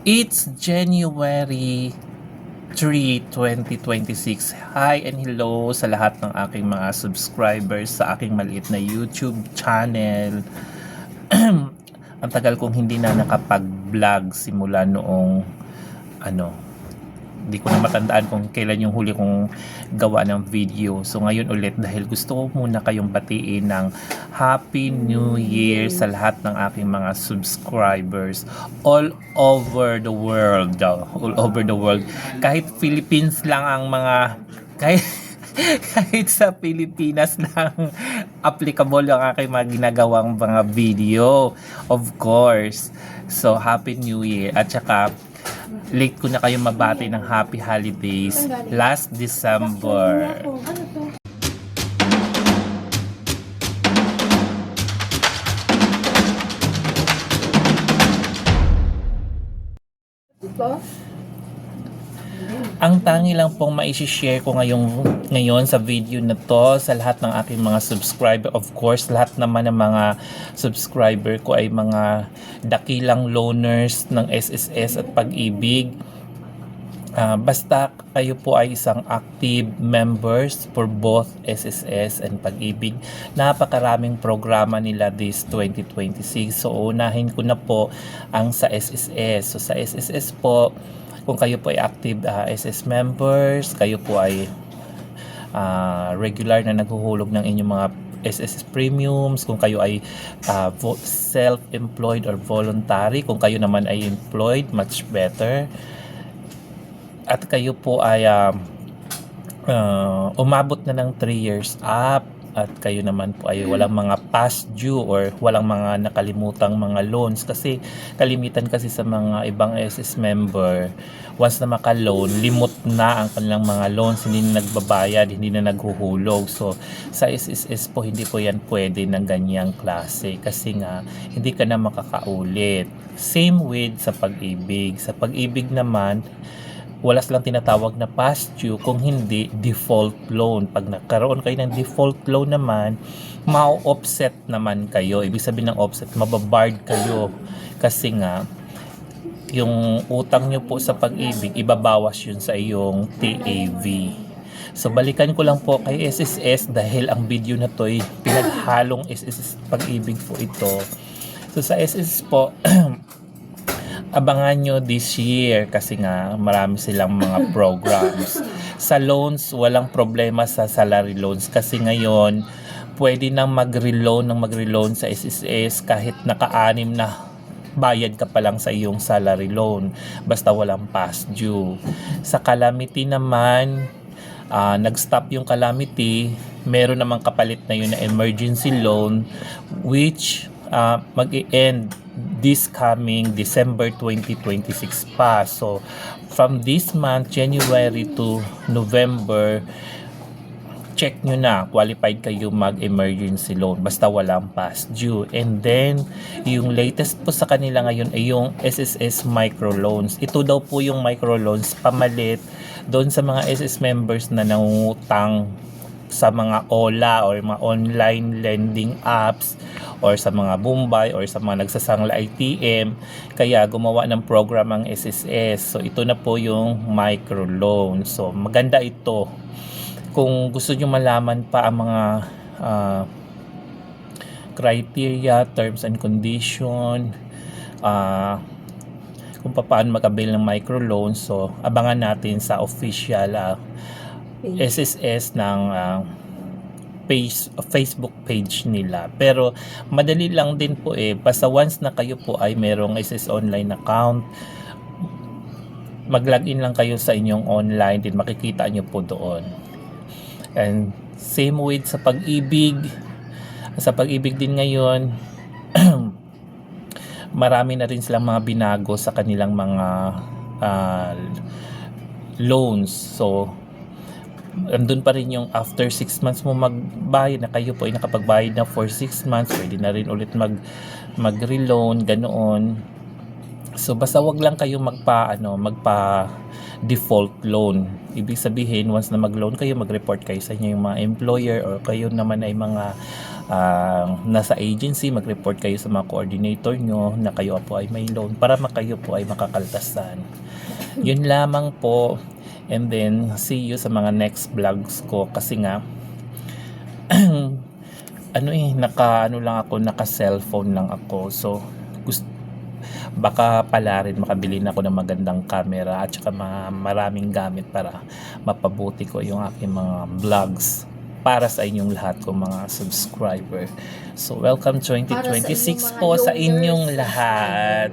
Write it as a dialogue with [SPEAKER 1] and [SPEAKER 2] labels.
[SPEAKER 1] It's January 3, 2026. Hi and hello sa lahat ng aking mga subscribers sa aking maliit na YouTube channel. Ang tagal kong hindi na nakapag-vlog simula noong hindi ko na matandaan kung kailan yung huli kong gawa ng video. So ngayon ulit dahil gusto ko muna kayong batiin ng Happy New Year sa lahat ng aking mga subscribers all over the world. All over the world. Kahit Philippines lang ang mga kahit sa Pilipinas lang applicable ang aking mga ginagawang mga video, of course. So Happy New Year at saka late ko na kayo mabati ng happy holidays last December. Ang tangi lang pong maishishare ko ngayon sa video na to sa lahat ng aking mga subscriber. Of course, lahat naman ng mga subscriber ko ay mga dakilang loaners ng SSS at Pag-ibig. Basta kayo po ay isang active members for both SSS and Pag-ibig. Napakaraming programa nila this 2026. So unahin ko na po ang sa SSS. So sa SSS po, kung kayo po ay active SS members, kayo po ay regular na naghuhulog ng inyong mga SSS premiums, kung kayo ay self-employed or voluntary, kung kayo naman ay employed, much better. At kayo po ay umabot na ng 3 years up at kayo naman po ay walang mga past due or walang mga nakalimutang mga loans, kasi kalimitan kasi sa mga ibang SS member, once na maka-loan, limot na ang kanilang mga loans, hindi na nagbabayad, hindi na naghuhulog. So sa SSS po, hindi po yan pwede ng ganyang klase kasi nga hindi ka na makakaulit. Same with sa Pag-ibig. Sa Pag-ibig naman, wala silang tinatawag na past due, kung hindi default loan. Pag nagkaroon kayo ng default loan naman, ma-offset naman kayo. Ibig sabihin ng offset, mababard kayo kasi nga yung utang nyo po sa Pag-ibig, ibabawas yun sa iyong TAV. So balikan ko lang po kay SSS dahil ang video na to ay pinaghalong SSS Pag-ibig po ito. So sa SSS po, abangan nyo this year kasi nga marami silang mga programs. Sa loans, walang problema sa salary loans kasi ngayon pwede nang mag-reloan sa SSS kahit naka-anim na bayad ka pa lang sa iyong salary loan, basta walang past due. Sa calamity naman, nag-stop yung calamity, meron namang kapalit na yun na emergency loan which mag-i-end this coming December 2026 pa. So from this month, January to November, check nyo na, qualified kayo mag-emergency loan basta walang past due. And then yung latest po sa kanila ngayon ay yung SSS microloans. Ito daw po yung microloans pamalit doon sa mga SS members na nangungutang sa mga OLA or mga online lending apps or sa mga Bombay or sa mga nagsasangla ITM, kaya gumawa ng program ang SSS. So ito na po yung microloan. So maganda ito. Kung gusto nyo malaman pa ang mga criteria, terms and condition, kung paano mag-avail ng microloan, so abangan natin sa official SSS ng Facebook page nila. Pero madali lang din po basta once na kayo po ay merong SS online account, mag-login lang kayo sa inyong online, din makikita nyo po doon. And same with sa Pag-ibig. Sa Pag-ibig din ngayon, marami na rin silang mga binago sa kanilang mga loans. So andun pa rin yung after 6 months mo magbayad na, kayo po ay nakapagbayad na for 6 months, pwede na rin ulit mag-reloan, ganoon. So basta wag lang kayo magpa default loan. Ibig sabihin once na mag-loan kayo, mag-report kayo sa inyo yung mga employer or kayo naman ay mga nasa agency, mag-report kayo sa mga coordinator nyo na kayo po ay may loan para kayo po ay makakaltasan. Yun lamang po. And then, see you sa mga next vlogs ko kasi nga naka cellphone lang ako. So, baka pala rin makabili na ako ng magandang camera at saka maraming gamit para mapabuti ko yung aking mga vlogs para sa inyong lahat ko mga subscriber. So, welcome 2026 po sa inyong lahat.